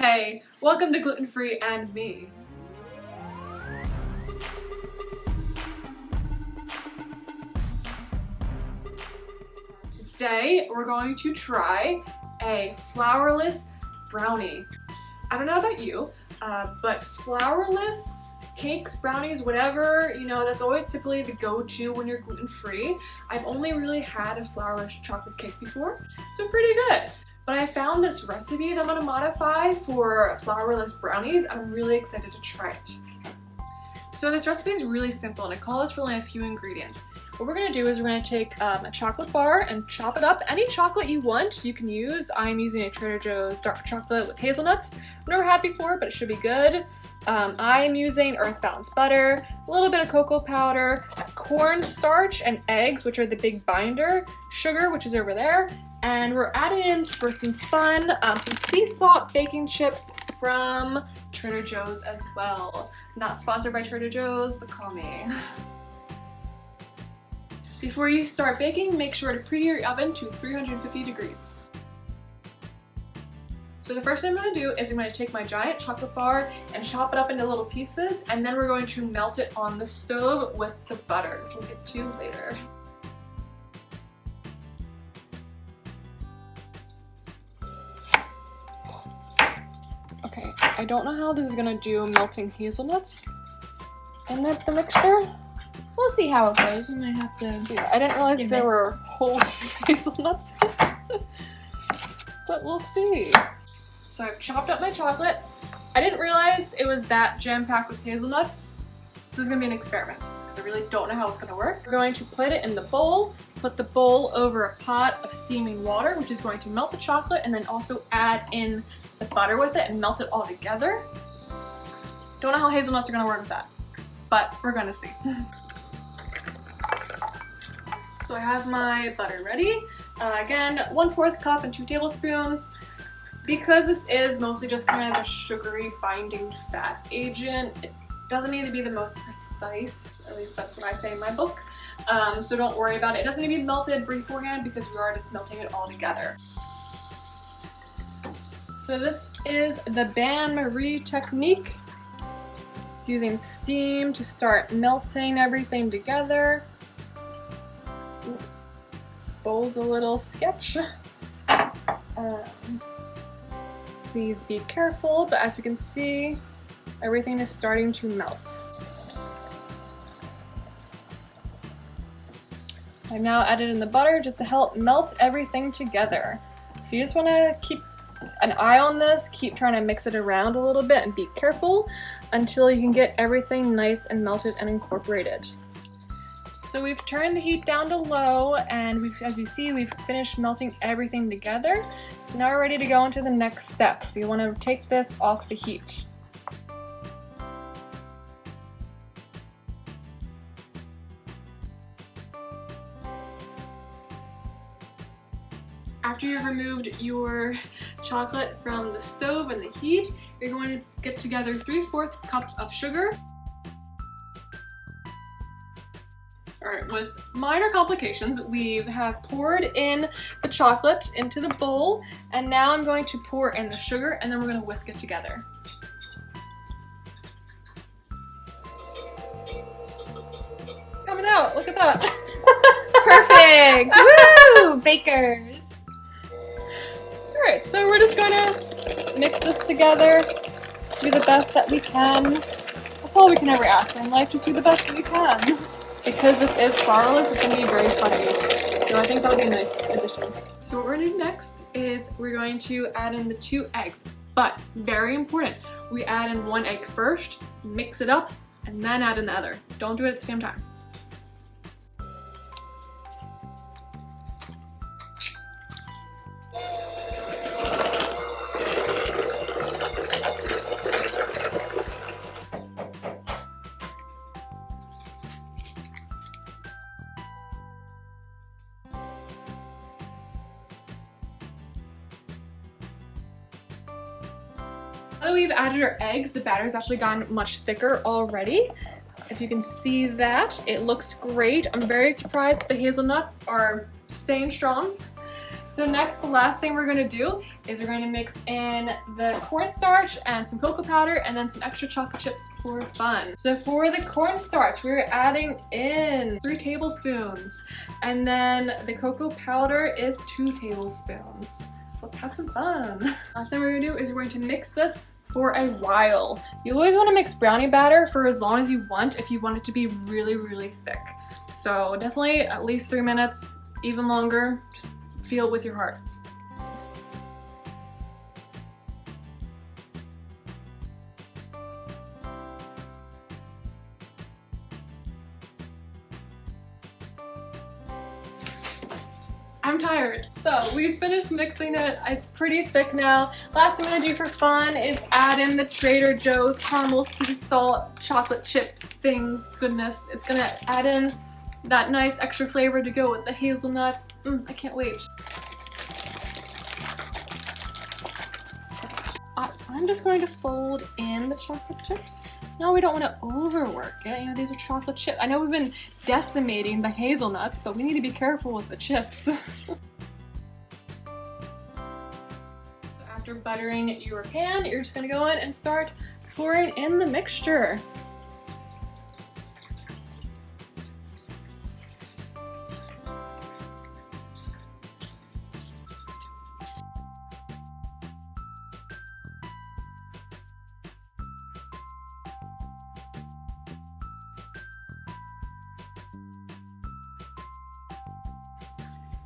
Hey, welcome to Gluten Free and Me. Today we're going to try a flourless brownie. I don't know about you, but flourless cakes, brownies, whatever, that's always typically the go-to when you're gluten-free. I've only really had a flourless chocolate cake before. It's been pretty good. But I found this recipe that I'm going to modify for flourless brownies. I'm really excited to try it. So this recipe is really simple and it calls for only a few ingredients. What we're going to do is we're going to take a chocolate bar and chop it up. Any chocolate you want you can use. I'm using a Trader Joe's dark chocolate with hazelnuts. I've never had before, but it should be good. I am using earth balanced butter, a little bit of cocoa powder, corn starch, and eggs, which are the big binder, sugar, which is over there, and we're adding in, for some fun, some sea salt baking chips from Trader Joe's as well. Not sponsored by Trader Joe's, but call me. Before you start baking, make sure to preheat your oven to 350 degrees. So the first thing I'm going to do is I'm going to take my giant chocolate bar and chop it up into little pieces, and then we're going to melt it on the stove with the butter, which we'll get to later. Okay, I don't know how this is going to do melting hazelnuts in the mixture. We'll see how it goes. We might have to. Yeah, I didn't realize there were whole hazelnuts in it. But we'll see. So I've chopped up my chocolate. I didn't realize it was that jam-packed with hazelnuts. This is gonna be an experiment because I really don't know how it's gonna work. We're going to put it in the bowl, put the bowl over a pot of steaming water, which is going to melt the chocolate, and then also add in the butter with it and melt it all together. Don't know how hazelnuts are gonna work with that, but we're gonna see. So I have my butter ready. Again, 1/4 cup and 2 tablespoons. Because this is mostly just kind of a sugary binding fat agent, it doesn't need to be the most precise, at least that's what I say in my book. So don't worry about it. It doesn't need to be melted beforehand because we are just melting it all together. So this is the bain-marie technique. It's using steam to start melting everything together. Ooh, this bowl's a little sketch. Please be careful, but as we can see, everything is starting to melt. I've now added in the butter just to help melt everything together. So you just want to keep an eye on this, keep trying to mix it around a little bit and be careful until you can get everything nice and melted and incorporated. So we've turned the heat down to low, and as you see, we've finished melting everything together. So now we're ready to go into the next step. So you want to take this off the heat. After you've removed your chocolate from the stove and the heat, you're going to get together 3/4 cups of sugar. Alright, with minor complications, we have poured in the chocolate into the bowl, and now I'm going to pour in the sugar, and then we're going to whisk it together. Coming out, look at that. Perfect! Woo! Bakers! Alright, so we're just going to mix this together, do the best that we can. That's all we can ever ask in life, just do the best that we can. Because this is flourless, it's going to be very fluffy. So I think that'll be a nice addition. So what we're going to do next is we're going to add in the 2 eggs. But, very important, we add in 1 egg first, mix it up, and then add in the other. Don't do it at the same time. Now that we've added our eggs, the batter's actually gotten much thicker already. If you can see that, it looks great. I'm very surprised the hazelnuts are staying strong. So next, the last thing we're gonna do is we're going to mix in the cornstarch and some cocoa powder and then some extra chocolate chips for fun. So for the cornstarch, we're adding in 3 tablespoons. And then the cocoa powder is 2 tablespoons. So let's have some fun. Last thing we're gonna do is we're going to mix this for a while. You always want to mix brownie batter for as long as you want if you want it to be really, really thick. So definitely at least 3 minutes, even longer. Just feel it with your heart. I'm tired. So we finished mixing it. It's pretty thick now. Last thing I'm gonna do for fun is add in the Trader Joe's caramel sea salt chocolate chip things. Goodness, it's gonna add in that nice extra flavor to go with the hazelnuts. I can't wait. I'm just going to fold in the chocolate chips. No, we don't want to overwork it. You know, these are chocolate chips. I know we've been decimating the hazelnuts, but we need to be careful with the chips. So after buttering your pan, you're just going to go in and start pouring in the mixture.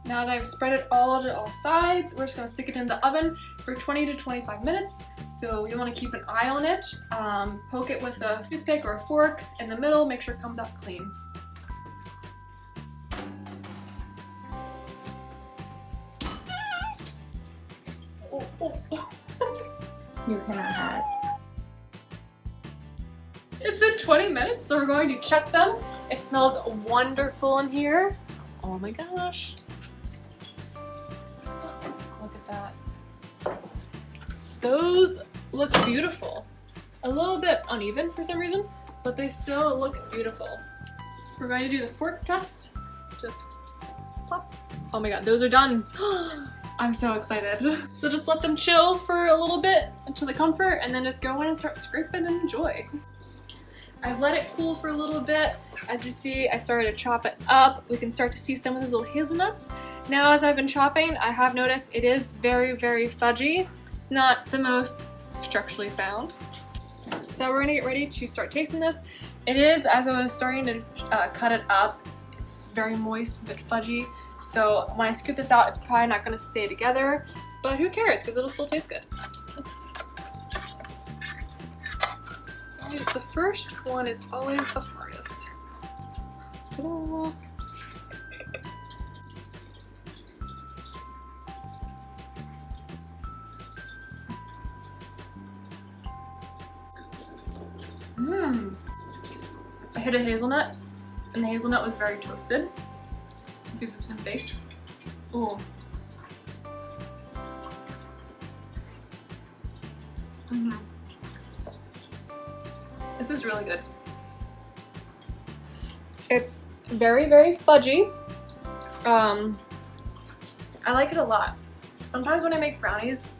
Now that I've spread it all to all sides, we're just going to stick it in the oven for 20 to 25 minutes. So you want to keep an eye on it. Poke it with a toothpick or a fork in the middle, make sure it comes out clean. You cannot has. It's been 20 minutes, so we're going to check them. It smells wonderful in here. Oh my gosh. Look at that. Those look beautiful. A little bit uneven for some reason, but they still look beautiful. We're going to do the fork test. Just pop. Oh my god, those are done. I'm so excited. So just let them chill for a little bit until they comfort, and then just go in and start scraping and enjoy. I've let it cool for a little bit. As you see, I started to chop it up. We can start to see some of those little hazelnuts. Now, as I've been chopping, I have noticed it is very, very fudgy. It's not the most structurally sound. So we're gonna get ready to start tasting this. It is, as I was starting to cut it up, it's very moist, a bit fudgy. So when I scoop this out, it's probably not gonna stay together, but who cares, because it'll still taste good. The first one is always the hardest. Ta-da. I hit a hazelnut, and the hazelnut was very toasted because it's been baked. Ooh. This is really good. It's very, very fudgy. I like it a lot. Sometimes when I make brownies,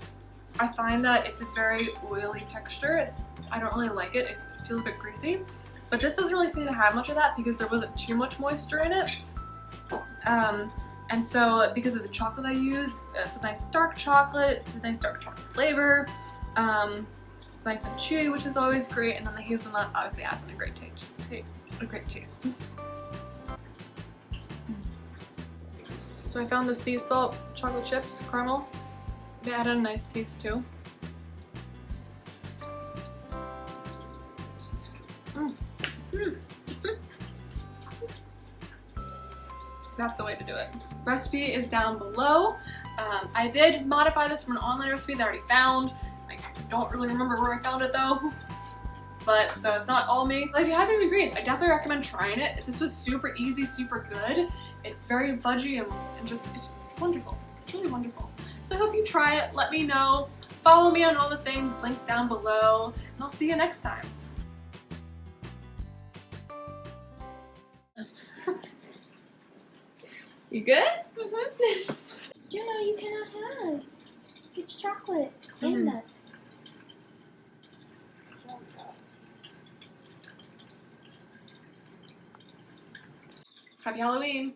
I find that it's a very oily texture. I don't really like it. It feels a bit greasy. But this doesn't really seem to have much of that because there wasn't too much moisture in it. And so because of the chocolate I use, it's a nice dark chocolate. It's a nice dark chocolate flavor. It's nice and chewy, which is always great. And then the hazelnut obviously adds in a great taste. So I found the sea salt chocolate chips, caramel. They added a nice taste too. That's the way to do it. Recipe is down below. I did modify this from an online recipe that I already found. I don't really remember where I found it though. But so it's not all me. But if you have these ingredients, I definitely recommend trying it. This was super easy, super good. It's very fudgy and just, it's wonderful. It's really wonderful. So I hope you try it. Let me know. Follow me on all the things, links down below, and I'll see you next time. You good? Juno, you cannot have. It's chocolate and nuts. Happy Halloween!